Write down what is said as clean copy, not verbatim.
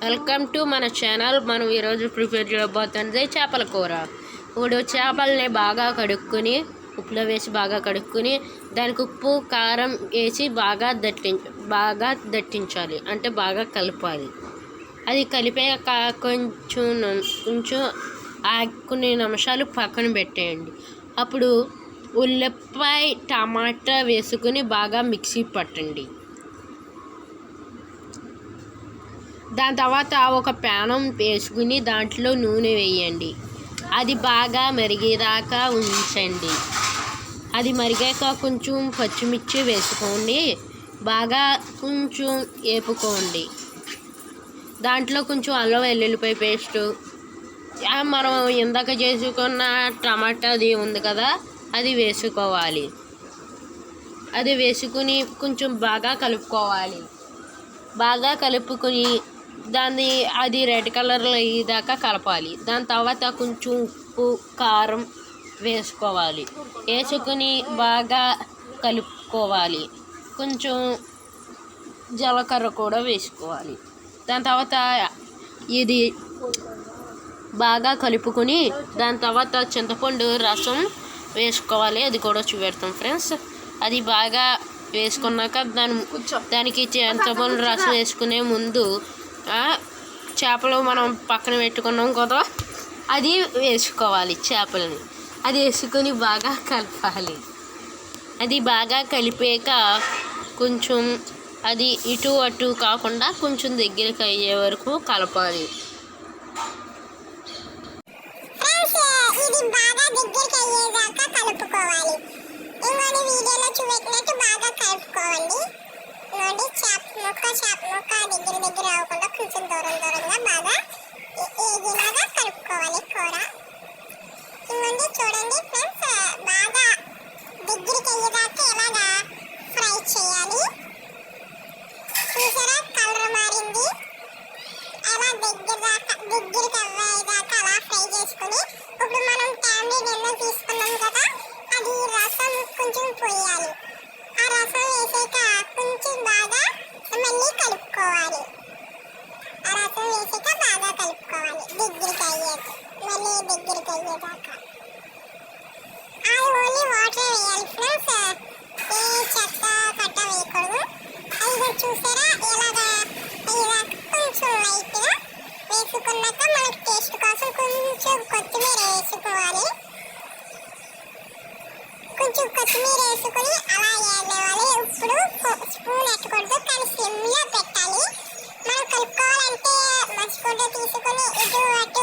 Welcome to మన channel. మనం ఈరోజు ప్రిపేర్ చేయబోతుంది చేపల కూర. ఇప్పుడు చేపల్ని బాగా కడుక్కొని ఉప్పులో వేసి బాగా కడుక్కొని దానికి ఉప్పు కారం వేసి బాగా దట్టించాలి, అంటే బాగా కలపాలి. అది కలిపాక కొంచెం కొన్ని నిమిషాలు పక్కన పెట్టేయండి. అప్పుడు ఉల్లిపాయ టమాటా వేసుకుని బాగా మిక్సీ పట్టండి. దాని తర్వాత ఒక ప్యానం వేసుకుని దాంట్లో నూనె వేయండి. అది బాగా మరిగేదాకా ఉంచండి. అది మరిగాక కొంచెం పచ్చిమిర్చి వేసుకోండి, బాగా కొంచెం వేపుకోండి. దాంట్లో కొంచెం అల్లం వెల్లుల్లిపాయ పేస్టు, మనం ఇందాక చేసుకున్న టమాటాది ఉంది కదా, అది వేసుకోవాలి. అది వేసుకుని కొంచెం బాగా కలుపుకోవాలి. బాగా కలుపుకొని అది రెడ్ కలర్లో అయ్యేదాకా కలపాలి. దాని తర్వాత కొంచెం ఉప్పు కారం వేసుకోవాలి. వేసుకొని బాగా కలుపుకోవాలి. కొంచెం జీలకర్ర కూడా వేసుకోవాలి. దాని తర్వాత ఇది బాగా కలుపుకొని దాని తర్వాత చింతపండు రసం వేసుకోవాలి. అది కూడా చూపెడతాం ఫ్రెండ్స్. అది బాగా వేసుకున్నాక దానికి చింతపండు రసం వేసుకునే ముందు చేపలు మనం పక్కన పెట్టుకున్నాం కదా, అది వేసుకోవాలి. చేపలని అది వేసుకొని బాగా కలపాలి. అది బాగా కలిపాక కొంచెం అది ఇటు అటు కాకుండా కొంచెం దగ్గరికి అయ్యే వరకు కలపాలి. దగ్గర అవ్వకుండా కొంచెం దూరంగా బాగా ఇలాగా కలుపుకోవాలి కూర. ఇవ్వండి చూడండి ఫ్రెండ్స్, బాగా దగ్గరికి అయ్యేదాకా ఇలాగా ఫ్రై చేయాలి. చూసారా కలర్ మారింది. అలా దగ్గరికి అవ్వేదాకా అలా ఫ్రై చేసుకుని ఇప్పుడు మనం టామ్లెట్ ఎన్నో తీసుకున్నాం కదా, అది రసం కొంచెం పోయాలి. ఆ రసం వేసాక కొంచెం బాగా మళ్ళీ కలుపుకోవాలి. ఆ రసం వేసాక బాగా కలుపుకోవాలి దగ్గరికి అయ్యేదాకా. అది ఓన్లీ వాటర్ వేయాలి ఫ్రెండ్స్, ఏ చెత్త కట్ట వేయకూడదు. అది చూసారా ఇలాగా అయ్యేదాకా కొంచెం లైట్గా వేసుకున్నాక మనకి టేస్ట్ కోసం కొంచెం కొత్తిమీర వేసుకోవాలి. కొంచెం కొత్తిమీర వేసుకొని అలా వేయాలి. ఇప్పుడు స్పూన్ ఎట్టకూడదు, కానీ సిమ్లో పెట్టాలి. మనం కలుపుకోవాలంటే మర్చిపోతే తీసుకొని ఇటు అటు